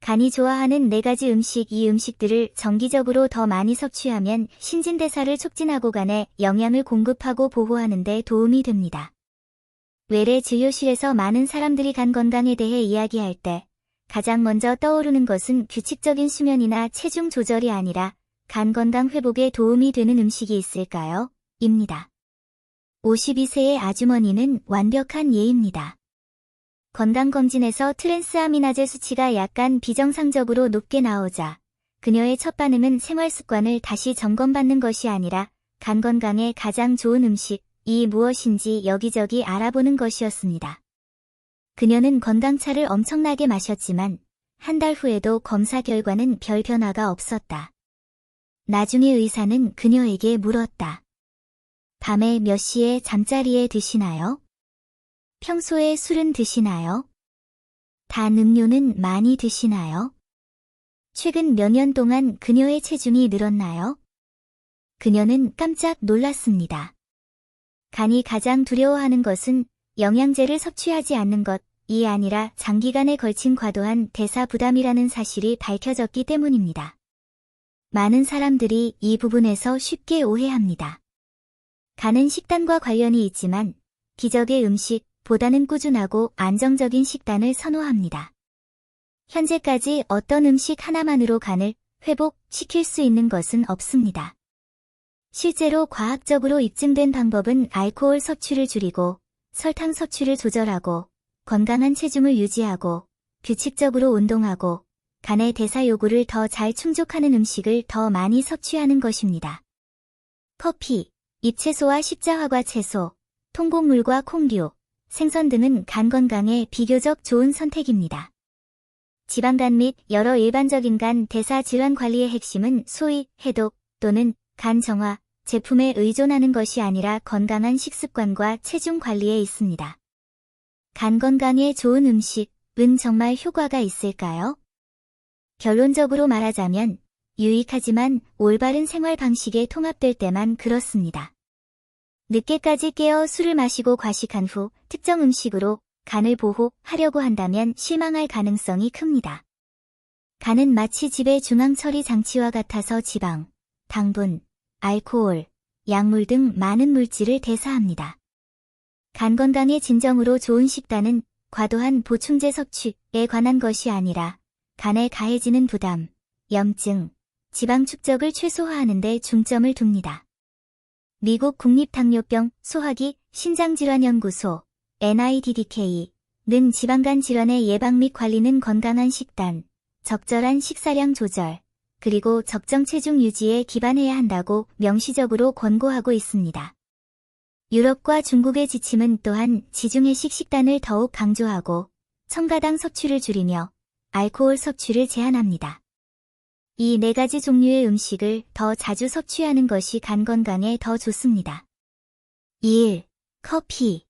간이 좋아하는 4가지 음식, 이 음식들을 정기적으로 더 많이 섭취하면 신진대사를 촉진하고 간에 영양을 공급하고 보호하는 데 도움이 됩니다. 외래 진료실에서 많은 사람들이 간 건강에 대해 이야기할 때 가장 먼저 떠오르는 것은 규칙적인 수면이나 체중 조절이 아니라 간 건강 회복에 도움이 되는 음식이 있을까요? 입니다. 52세의 아주머니는 완벽한 예입니다. 건강검진에서 트랜스아미나제 수치가 약간 비정상적으로 높게 나오자 그녀의 첫 반응은 생활습관을 다시 점검받는 것이 아니라 간 건강에 가장 좋은 음식이 무엇인지 여기저기 알아보는 것이었습니다. 그녀는 건강차를 엄청나게 마셨지만 한 달 후에도 검사 결과는 별 변화가 없었다. 나중에 의사는 그녀에게 물었다. 밤에 몇 시에 잠자리에 드시나요? 평소에 술은 드시나요? 단 음료는 많이 드시나요? 최근 몇 년 동안 그녀의 체중이 늘었나요? 그녀는 깜짝 놀랐습니다. 간이 가장 두려워하는 것은 영양제를 섭취하지 않는 것이 아니라 장기간에 걸친 과도한 대사 부담이라는 사실이 밝혀졌기 때문입니다. 많은 사람들이 이 부분에서 쉽게 오해합니다. 간은 식단과 관련이 있지만 기적의 음식보다는 꾸준하고 안정적인 식단을 선호합니다. 현재까지 어떤 음식 하나만으로 간을 회복시킬 수 있는 것은 없습니다. 실제로 과학적으로 입증된 방법은 알코올 섭취를 줄이고 설탕 섭취를 조절하고 건강한 체중을 유지하고 규칙적으로 운동하고 간의 대사 요구를 더 잘 충족하는 음식을 더 많이 섭취하는 것입니다. 커피, 잎채소와 십자화과 채소, 통곡물과 콩류, 생선 등은 간 건강에 비교적 좋은 선택입니다. 지방간 및 여러 일반적인 간 대사 질환 관리의 핵심은 소위 해독 또는 간 정화 제품에 의존하는 것이 아니라 건강한 식습관과 체중 관리에 있습니다. 간 건강에 좋은 음식은 정말 효과가 있을까요? 결론적으로 말하자면 유익하지만 올바른 생활 방식에 통합될 때만 그렇습니다. 늦게까지 깨어 술을 마시고 과식한 후 특정 음식으로 간을 보호하려고 한다면 실망할 가능성이 큽니다. 간은 마치 집의 중앙 처리 장치와 같아서 지방, 당분, 알코올, 약물 등 많은 물질을 대사합니다. 간 건강에 진정으로 좋은 식단은 과도한 보충제 섭취에 관한 것이 아니라 간에 가해지는 부담, 염증, 지방 축적을 최소화하는 데 중점을 둡니다. 미국 국립당뇨병, 소화기, 신장질환연구소, NIDDK는 지방간 질환의 예방 및 관리는 건강한 식단, 적절한 식사량 조절, 그리고 적정 체중 유지에 기반해야 한다고 명시적으로 권고하고 있습니다. 유럽과 중국의 지침은 또한 지중해식 식단을 더욱 강조하고 첨가당 섭취를 줄이며 알코올 섭취를 제한합니다. 이 4가지 종류의 음식을 더 자주 섭취하는 것이 간 건강에 더 좋습니다. 1. 커피.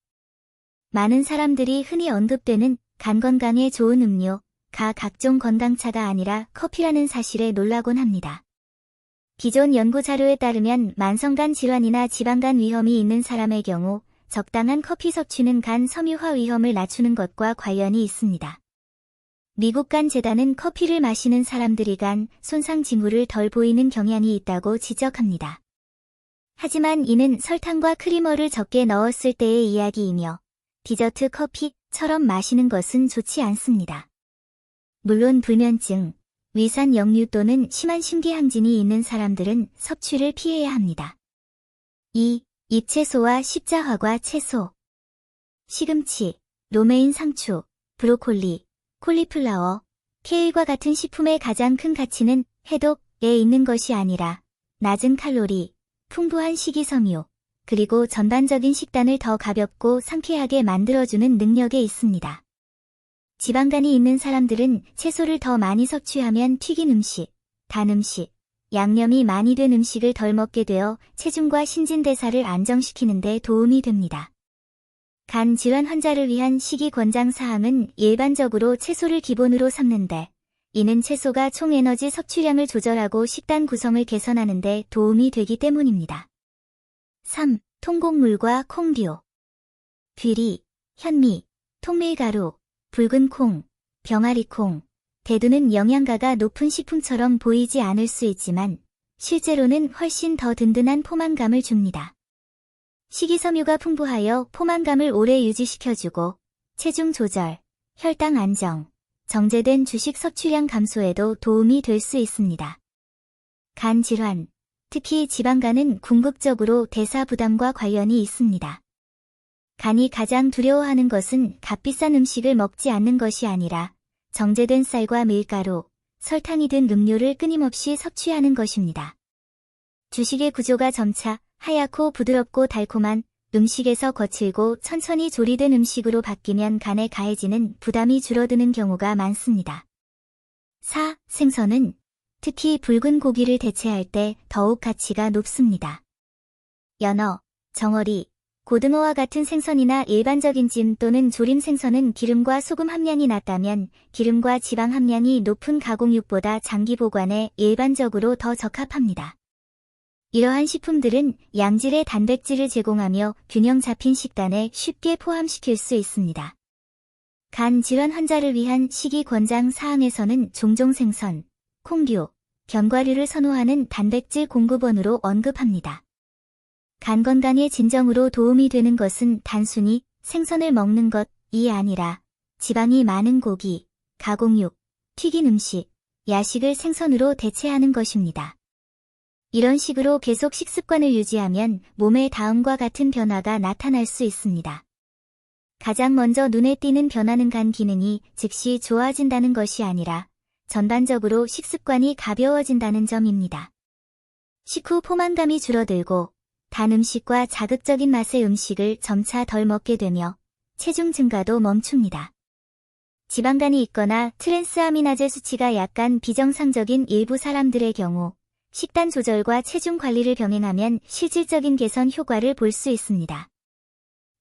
많은 사람들이 흔히 언급되는 간 건강에 좋은 음료가 각종 건강차가 아니라 커피라는 사실에 놀라곤 합니다. 기존 연구 자료에 따르면 만성간 질환이나 지방간 위험이 있는 사람의 경우 적당한 커피 섭취는 간 섬유화 위험을 낮추는 것과 관련이 있습니다. 미국 간 재단은 커피를 마시는 사람들이 간 손상 징후를 덜 보이는 경향이 있다고 지적합니다. 하지만 이는 설탕과 크리머를 적게 넣었을 때의 이야기이며 디저트 커피처럼 마시는 것은 좋지 않습니다. 물론 불면증, 위산 역류 또는 심한 심기항진이 있는 사람들은 섭취를 피해야 합니다. 2. 잎채소와 십자화과 채소. 시금치, 로메인 상추, 브로콜리, 콜리플라워, 케일과 같은 식품의 가장 큰 가치는 해독에 있는 것이 아니라 낮은 칼로리, 풍부한 식이섬유, 그리고 전반적인 식단을 더 가볍고 상쾌하게 만들어주는 능력에 있습니다. 지방간이 있는 사람들은 채소를 더 많이 섭취하면 튀긴 음식, 단 음식, 양념이 많이 된 음식을 덜 먹게 되어 체중과 신진대사를 안정시키는 데 도움이 됩니다. 간 질환 환자를 위한 식이 권장 사항은 일반적으로 채소를 기본으로 삼는데, 이는 채소가 총 에너지 섭취량을 조절하고 식단 구성을 개선하는 데 도움이 되기 때문입니다. 3. 통곡물과 콩류. 귀리, 현미, 통밀가루, 붉은 콩, 병아리콩, 대두는 영양가가 높은 식품처럼 보이지 않을 수 있지만 실제로는 훨씬 더 든든한 포만감을 줍니다. 식이섬유가 풍부하여 포만감을 오래 유지시켜주고 체중 조절, 혈당 안정, 정제된 주식 섭취량 감소에도 도움이 될 수 있습니다. 간 질환, 특히 지방간은 궁극적으로 대사 부담과 관련이 있습니다. 간이 가장 두려워하는 것은 값비싼 음식을 먹지 않는 것이 아니라 정제된 쌀과 밀가루, 설탕이 든 음료를 끊임없이 섭취하는 것입니다. 주식의 구조가 점차 하얗고 부드럽고 달콤한 음식에서 거칠고 천천히 조리된 음식으로 바뀌면 간에 가해지는 부담이 줄어드는 경우가 많습니다. 4. 생선은 특히 붉은 고기를 대체할 때 더욱 가치가 높습니다. 연어, 정어리, 고등어와 같은 생선이나 일반적인 찜 또는 조림 생선은 기름과 소금 함량이 낮다면 기름과 지방 함량이 높은 가공육보다 장기 보관에 일반적으로 더 적합합니다. 이러한 식품들은 양질의 단백질을 제공하며 균형 잡힌 식단에 쉽게 포함시킬 수 있습니다. 간 질환 환자를 위한 식이 권장 사항에서는 종종 생선, 콩류, 견과류를 선호하는 단백질 공급원으로 언급합니다. 간 건강에 진정으로 도움이 되는 것은 단순히 생선을 먹는 것이 아니라 지방이 많은 고기, 가공육, 튀긴 음식, 야식을 생선으로 대체하는 것입니다. 이런 식으로 계속 식습관을 유지하면 몸에 다음과 같은 변화가 나타날 수 있습니다. 가장 먼저 눈에 띄는 변화는 간 기능이 즉시 좋아진다는 것이 아니라 전반적으로 식습관이 가벼워진다는 점입니다. 식후 포만감이 줄어들고 단 음식과 자극적인 맛의 음식을 점차 덜 먹게 되며 체중 증가도 멈춥니다. 지방간이 있거나 트랜스아미나제 수치가 약간 비정상적인 일부 사람들의 경우 식단 조절과 체중 관리를 병행하면 실질적인 개선 효과를 볼 수 있습니다.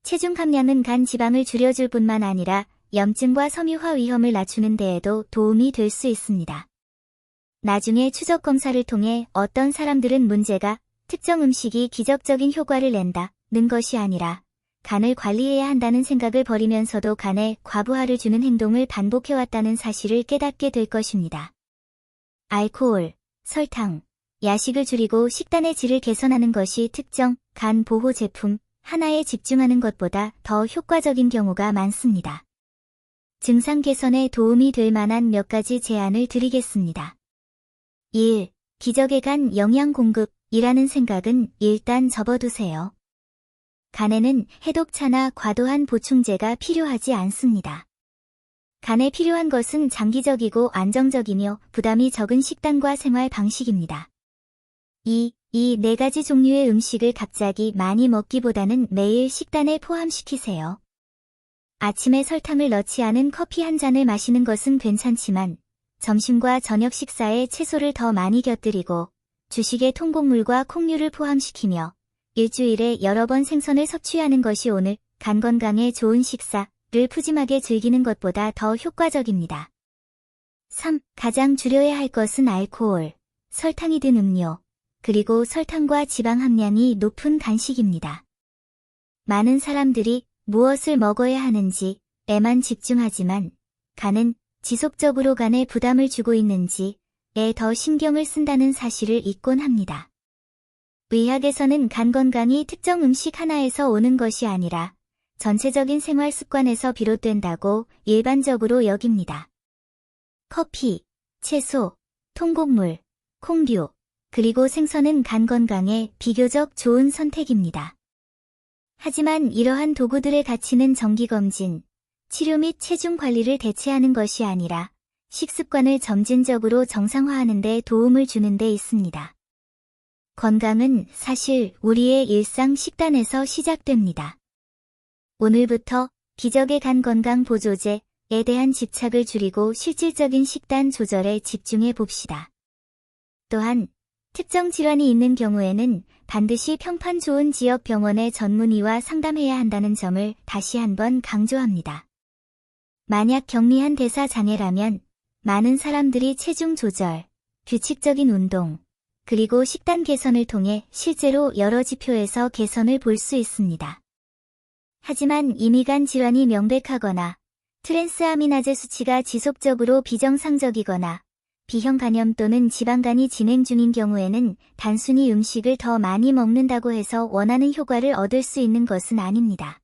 체중 감량은 간 지방을 줄여줄 뿐만 아니라 염증과 섬유화 위험을 낮추는 데에도 도움이 될 수 있습니다. 나중에 추적 검사를 통해 어떤 사람들은 문제가 특정 음식이 기적적인 효과를 낸다는 것이 아니라 간을 관리해야 한다는 생각을 버리면서도 간에 과부하를 주는 행동을 반복해왔다는 사실을 깨닫게 될 것입니다. 알코올, 설탕, 야식을 줄이고 식단의 질을 개선하는 것이 특정 간 보호 제품 하나에 집중하는 것보다 더 효과적인 경우가 많습니다. 증상 개선에 도움이 될 만한 몇 가지 제안을 드리겠습니다. 1. 기적의 간 영양 공급이라는 생각은 일단 접어두세요. 간에는 해독차나 과도한 보충제가 필요하지 않습니다. 간에 필요한 것은 장기적이고 안정적이며 부담이 적은 식단과 생활 방식입니다. 2. 이 네 가지 종류의 음식을 갑자기 많이 먹기보다는 매일 식단에 포함시키세요. 아침에 설탕을 넣지 않은 커피 한 잔을 마시는 것은 괜찮지만 점심과 저녁 식사에 채소를 더 많이 곁들이고 주식에 통곡물과 콩류를 포함시키며 일주일에 여러 번 생선을 섭취하는 것이 오늘 간 건강에 좋은 식사를 푸짐하게 즐기는 것보다 더 효과적입니다. 3. 가장 줄여야 할 것은 알코올, 설탕이 든 음료, 그리고 설탕과 지방 함량이 높은 간식입니다. 많은 사람들이 무엇을 먹어야 하는지에만 집중하지만 간은 지속적으로 간에 부담을 주고 있는지에 더 신경을 쓴다는 사실을 잊곤 합니다. 의학에서는 간 건강이 특정 음식 하나에서 오는 것이 아니라 전체적인 생활 습관에서 비롯된다고 일반적으로 여깁니다. 커피, 채소, 통곡물, 콩류, 그리고 생선은 간 건강에 비교적 좋은 선택입니다. 하지만 이러한 도구들의 가치는 정기검진, 치료 및 체중 관리를 대체하는 것이 아니라 식습관을 점진적으로 정상화하는 데 도움을 주는 데 있습니다. 건강은 사실 우리의 일상 식단에서 시작됩니다. 오늘부터 기적의 간 건강 보조제에 대한 집착을 줄이고 실질적인 식단 조절에 집중해 봅시다. 또한 특정 질환이 있는 경우에는 반드시 평판 좋은 지역 병원의 전문의와 상담해야 한다는 점을 다시 한번 강조합니다. 만약 경미한 대사 장애라면 많은 사람들이 체중 조절, 규칙적인 운동, 그리고 식단 개선을 통해 실제로 여러 지표에서 개선을 볼 수 있습니다. 하지만 이미 간 질환이 명백하거나 트랜스아미나제 수치가 지속적으로 비정상적이거나 B형 간염 또는 지방간이 진행 중인 경우에는 단순히 음식을 더 많이 먹는다고 해서 원하는 효과를 얻을 수 있는 것은 아닙니다.